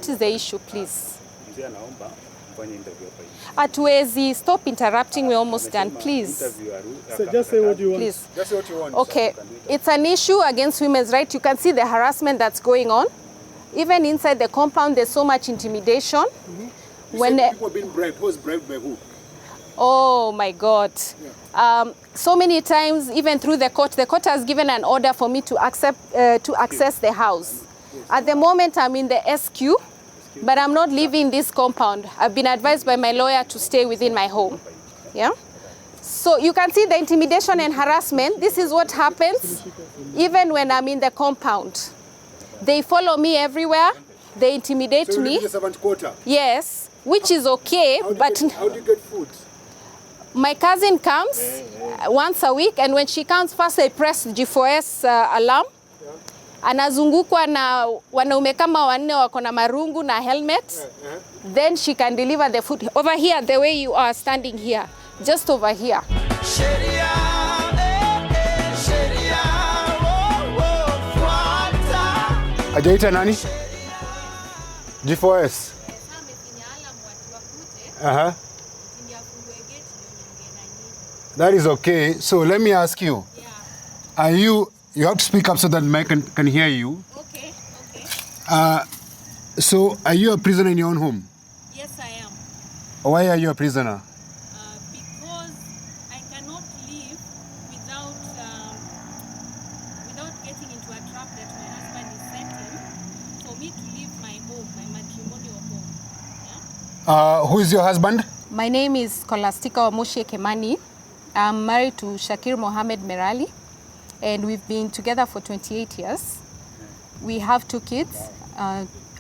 what is the issue, please? Hatuwezi, stop interrupting, we're almost done, please. So just say what you want. Please. Just say what you want. Okay, it's an issue against women's rights. You can see the harassment that's going on. Even inside the compound, there's so much intimidation. When people being bribed, who's bribed by who? Oh my God. Yeah. So many times, even through the court has given an order for me to access the house. Yes. At the moment, I'm in the SQ, but I'm not leaving this compound. I've been advised by my lawyer to stay within my home. Yeah. So you can see the intimidation and harassment. This is what happens even when I'm in the compound. They follow me everywhere. They intimidate me. So you live in the servant quarter? Yes, which is okay. How do you get food? My cousin comes once a week, and when she comes, first I press G4S alarm. Anazungukwa na wanaume kama wanne wako na marungu na helmet. Then she can deliver the food. Over here, the way you are standing here. Just over here. Ajaita nani? G4S. That is okay. So let me ask you. Yeah. You have to speak up so that Mike can hear you. Okay. So are you a prisoner in your own home? Yes, I am. Why are you a prisoner? Because I cannot live without getting into a trap that my husband is setting for me to leave my home, my matrimonial home. Yeah? Who is your husband? My name is Scholastica Wamucie. I'm married to Shakir Mohamed Merali, and we've been together for 28 years. We have 2 kids.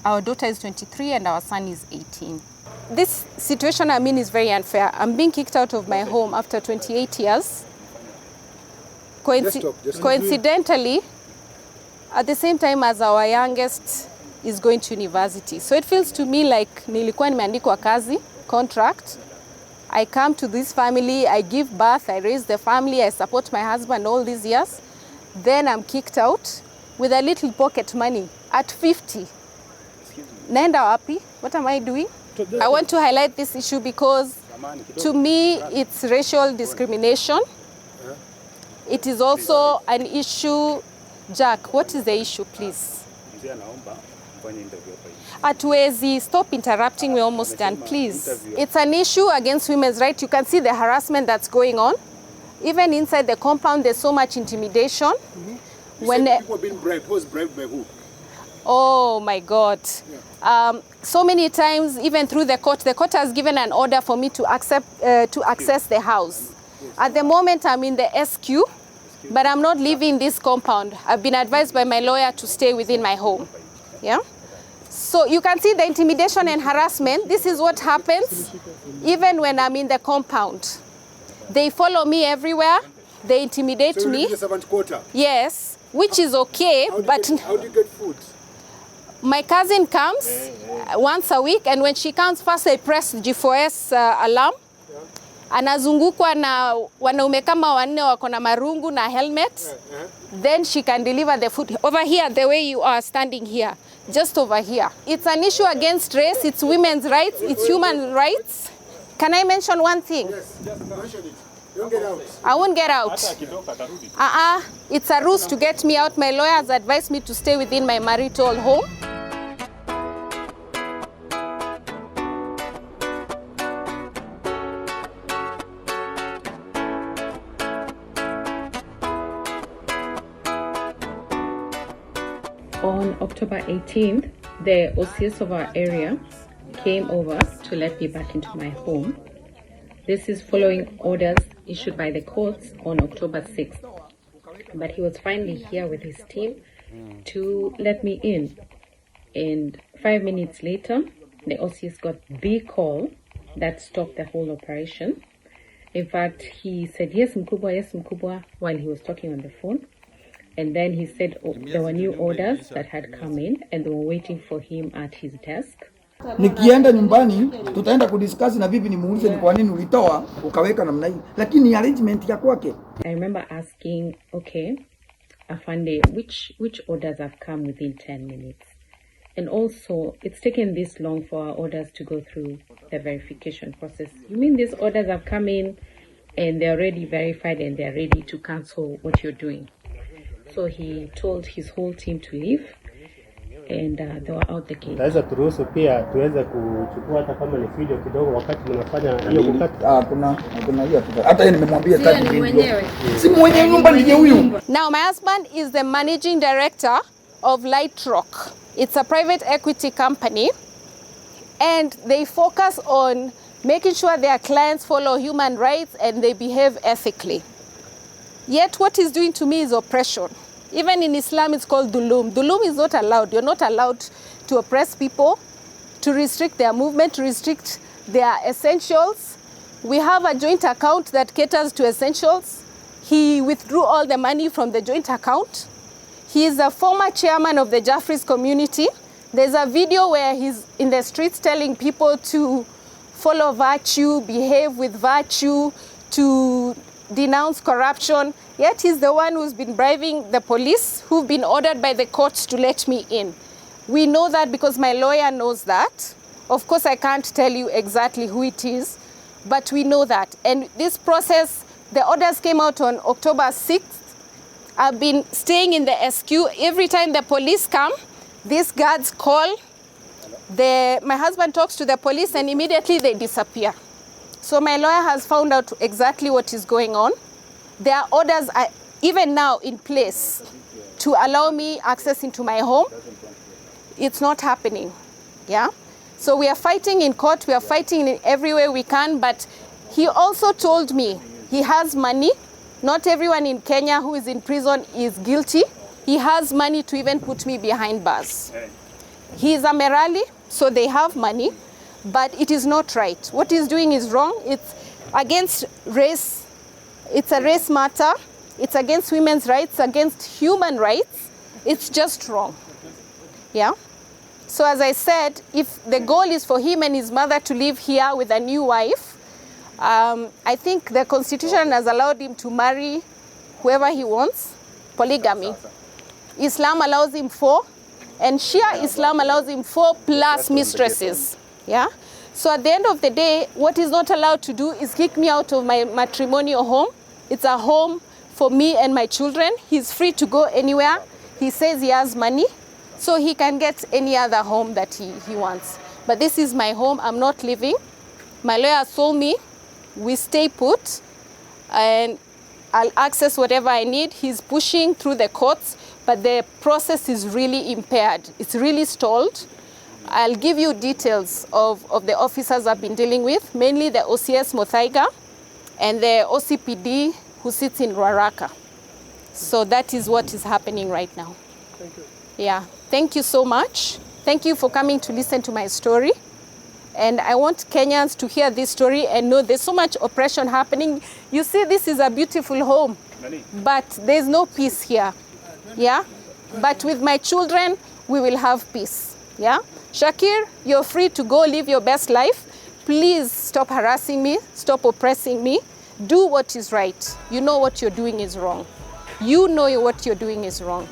Our daughter is 23 and our son is 18. This situation I'm in is very unfair. I'm being kicked out of my home after 28 years. Coincidentally, at the same time as our youngest is going to university. So it feels to me like nilikuwa nimeandikwa kazi, contract. I come to this family, I give birth, I raise the family, I support my husband all these years. Then I'm kicked out with a little pocket money at 50. Naenda wapi? What am I doing? I want to highlight this issue because to me it's racial discrimination. It is also an issue. Jack, what is the issue, please? Hatuwezi, stop interrupting, we're almost done, please. It's an issue against women's rights. You can see the harassment that's going on. Even inside the compound, there's so much intimidation. When people being bribed, who's bribed by who? Oh my God. Yeah. So many times, even through the court has given an order for me to access the house. Yes. At the moment, I'm in the SQ, but I'm not leaving this compound. I've been advised by my lawyer to stay within my home. Yeah. So you can see the intimidation and harassment. This is what happens even when I'm in the compound. They follow me everywhere. They intimidate me. So you live in the servant quarter? Yes, which is okay. How do you get food? My cousin comes once a week, and when she comes, first I press G4S alarm. Anazungukwa na wanaume kama wanne wako na marungu na helmet. Then she can deliver the food. Over here, the way you are standing here. Just over here. It's an issue against race, it's women's rights, it's human rights. Can I mention one thing? Yes, just mention it. You won't get out. I won't get out. It's a ruse to get me out. My lawyer has advised me to stay within my marital home. On October 18th, the OCS of our area came over to let me back into my home. This is following orders issued by the courts on October 6th. But he was finally here with his team to let me in. And 5 minutes later, the OCS got the call that stopped the whole operation. In fact, he said, yes, Mkubwa, while he was talking on the phone. And then he said there were new orders that had come in and they were waiting for him at his desk. Nikienda nyumbani tutaenda kudiscuss na bibi nimuulize ni kwa nini ulitoa ukaweka namna hii, lakini ni arrangement ya kwake. I remember asking, okay, Afande, which orders have come within 10 minutes? And also, it's taken this long for our orders to go through the verification process. You mean these orders have come in and they're already verified and they're ready to cancel what you're doing? So he told his whole team to leave and they were out the gate. Taweza turuhusu pia tuweze kuchukua hata kama ni video kidogo wakati mnafanya hiyo kukata. Kuna hiyo hata yeye nimemwambia tatu video. Si mwenyewe nyumba ndiye huyu. Now my husband is the managing director of Light Rock. It's a private equity company and they focus on making sure their clients follow human rights and they behave ethically. Yet what he's doing to me is oppression. Even in Islam, it's called dhulum. Dhulum is not allowed. You're not allowed to oppress people, to restrict their movement, to restrict their essentials. We have a joint account that caters to essentials. He withdrew all the money from the joint account. He is a former chairman of the Jaffrey's community. There's a video where he's in the streets telling people to follow virtue, behave with virtue, to denounce corruption. Yet he's the one who's been bribing the police, who've been ordered by the courts to let me in. We know that because my lawyer knows that. Of course, I can't tell you exactly who it is, but we know that. And this process, the orders came out on October 6th. I've been staying in the SQ. Every time the police come, these guards call. My husband talks to the police and immediately they disappear. So my lawyer has found out exactly what is going on. There are orders even now in place to allow me access into my home. It's not happening, yeah? So we are fighting in court, we are fighting in every way we can, but he also told me he has money. Not everyone in Kenya who is in prison is guilty. He has money to even put me behind bars. He is a Merali, so they have money, but it is not right. What he's doing is wrong. It's against race. It's a race matter. It's against women's rights, against human rights. It's just wrong. Yeah? So as I said, if the goal is for him and his mother to live here with a new wife, I think the Constitution has allowed him to marry whoever he wants, polygamy. Islam allows him 4, and Shia Islam allows him 4 plus mistresses. Yeah? So at the end of the day, what he's not allowed to do is kick me out of my matrimonial home. It's a home for me and my children. He's free to go anywhere. He says he has money, so he can get any other home that he wants. But this is my home. I'm not leaving. My lawyer told me we stay put and I'll access whatever I need. He's pushing through the courts, but the process is really impaired. It's really stalled. I'll give you details of the officers I've been dealing with, mainly the OCS Muthaiga and the OCPD who sits in Ruaraka. So that is what is happening right now. Thank you. Yeah, thank you so much. Thank you for coming to listen to my story. And I want Kenyans to hear this story and know there's so much oppression happening. You see, this is a beautiful home, but there's no peace here. Yeah? But with my children, we will have peace. Yeah? Shakir, you're free to go live your best life. Please stop harassing me, stop oppressing me. Do what is right. You know what you're doing is wrong. You know what you're doing is wrong.